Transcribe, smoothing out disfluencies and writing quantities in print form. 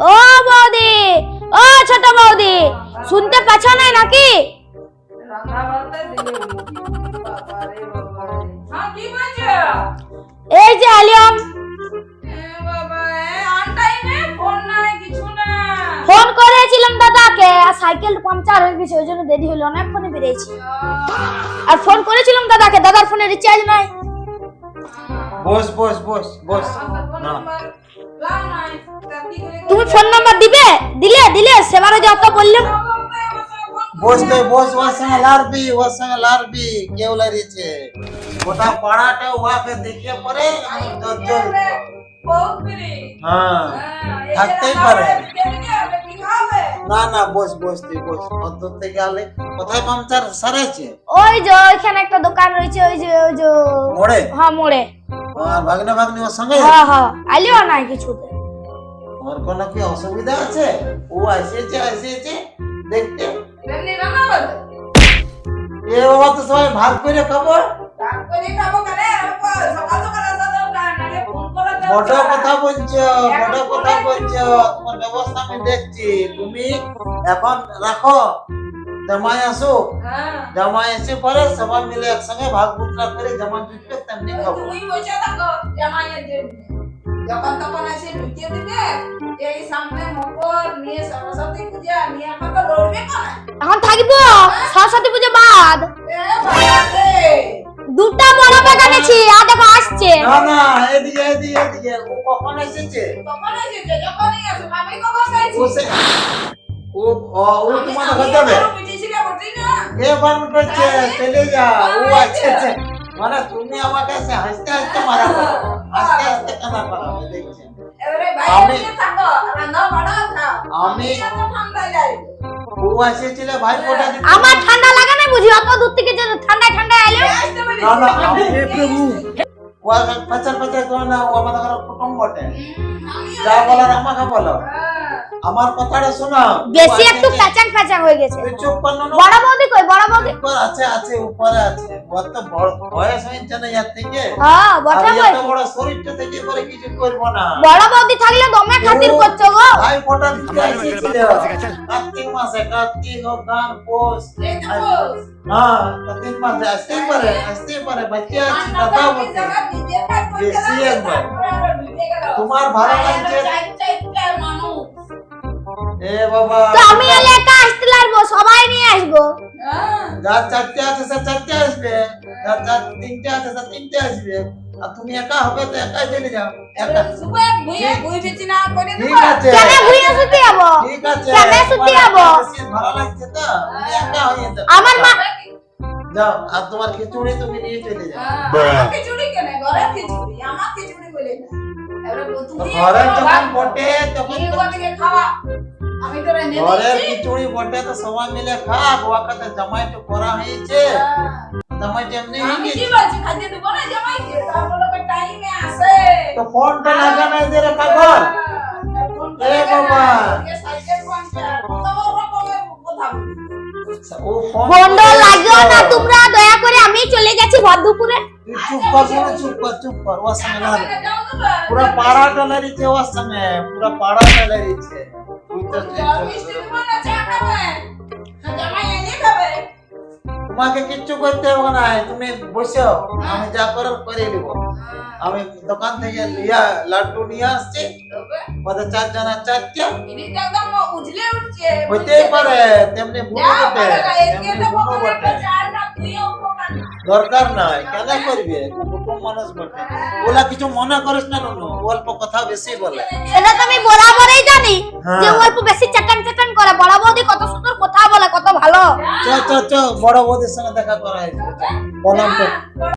ও বৌদি, ও ছোট বৌদি, শুনতে পাচ্ছ না নাকি? রান্না বান্না দিলে বাবা রে বাবা রে। হ্যাঁ কি বলছো? এই যে আলিয়াম, বাবা অন টাইমে ফোন নাই কিছু না। ফোন করেছিলাম দাদাকে, আর সাইকেল পাংচার হয়ে গেছে, ওই জন্য দেরি হলো, অনেকক্ষণ বেরিয়েছি। আর ফোন করেছিলাম দাদাকে, দাদার ফোনে রিচার্জ নাই। বস বস বস বস না তুমি ফোন নাম্বার দিবে? দিলে সেবারে যত বললাম। বস তো বস ওর সঙ্গে লারবি কেউ লারিছে গোটা পাড়াটা ওয়াকে দেখে পরে তোর চল হ্যাঁ থাকতেই পারে না না বস বস তুই বস অন্তর থেকে আলে কোথায় পাংচার সারাইছে? ওই যে ওইখানে একটা দোকান রয়েছে, ওই যে মোড়ে? হ্যাঁ মোড়ে। আর ভাগ্নে ওর সঙ্গে হ্যাঁ আলিও নাই কিছুতে। ওর কোনো কি অসুবিধা আছে? ও আসিয়েছে দেখতে। এ বাবা তো সবাই ভাগ করে খাবো। বড় কথা বলছো তোমার ব্যবস্থা আমি দেখছি। তুমি এখন রাখো, জামাই আসুক, জামাই এসে পরে সবাই মিলে একসঙ্গে ভাগ বুতরা করে জামাই জুটবে তেমনি খাবো। যখন তখন এসে ঢুকিয়ে দিবে। এই সামনে মকর নিয়ে সরস্বতী পূজা নিয়ে এখন তো লড়বে না। এখন থাকবো সরস্বতী পুজো বাদ। দুটা বড় ব্যাগ আনেছি, আর দেখো আসছে। না এদিকে ও কখন এসেছে? কখন এসেছে? যখনই আসুক। আমি কখন চাইছি? ও তোমার ঘর যাবে? কে বারণ করছে? চলে যা। ও আছে মানে তুমি আমাকে হাসতে মারা করো, হাসতে কানা করাবে দেখছেন। আমি ও এসেছিল ভাই ফোটা দিতে। আমার ঠান্ডা লাগে না বুঝি, অত দূর থেকে যে ঠান্ডা এলো। না হে প্রভু ও পাচার করে না, ও আমাদের ঘর কুটুম বটে। যা বলার আমাকে বলো, আমার কথাটা শোনো। বেশি একটু প্যাচাং হয়ে গেছে। চুপ কর না। বড় বৌদি কই? বড় বৌদি আছে উপরে আছে। ওর তো বড় বয়স হয়েছে না ইয়ার থেকে। হ্যাঁ বড় বৌদি, এত বড় শরীরটা থেকে করে কিছু করব না। বড় বৌদি থাকলে দমে খাতির করছো গো। ভাই ফোটা দিতে এসেছিল কার্তিক মাসে, কার্তিক ও গান পোষ। হ্যাঁ কার্তিক মাসে আসতেই পারে বাচ্চা আছে দাদা বলতে বেশি একবার তোমার ভালো লাগছে। এ বাবা তো আমি এলে একা আসতে লাগবো, সবাই নিয়ে আসবো। যার চারটে আছে সে চারটে আসবে, যার তিনটে আছে সে তিনটে আসবে, আর তুমি একা হবে তো একাই চলে যাও। একা ঠিক আছে কেন ঘুরে শুতে যাবো? ঠিক আছে কেন শুতে যাবো? বেশি ভালো লাগছে তো তুমি একা হয়ে যাও। আমার মা যাও আর তোমার খিচুড়ি তুমি নিয়ে চলে যাও। ঘরে যখন বটে তখন ঘরের খিচুড়ি বটে তো সবাই মিলে খা। ওয়াকাতে জামাইটা করা হয়েছে, জামাইটা এমনি হয়ে গেছে। তো ফোনটা লাগানো যে রে পাগল। এ বাবা ও ফোন বন্ধ লাগিও না তোমরা, দয়া করে আমি চলে যাচ্ছি ভর দুপুরে। তুই চুপ কর ওর সঙ্গে না পুরা পাড়াটা লড়িছে, ওর সঙ্গে পুরা পাড়াটা লড়িছে। তুই তো তোমাকে কিচ্ছু করতে হবে না, তুমি বসো, আমি যা করার করে দিব। আমি দোকান থেকে লাড্ডু নিয়ে আসছি, ওদের চারজনের চারটে হইতেই পারে তেমনি বুনো বটে, দরকার নাই কেন করবে, কুটুম মানুষ বটে। ওলা কিছু মনে করিস না নুনু, অল্প কথা বেশি বলে। সেটা তো আমি বরাবরই জানি হ্যাঁ। যে অল্প বেশি চাটান করে। বড় বৌদি কত সুন্দর কথা বলে, কত ভালো। চ বড় বৌদির সঙ্গে দেখা করা হয়েছে, প্রণাম কর।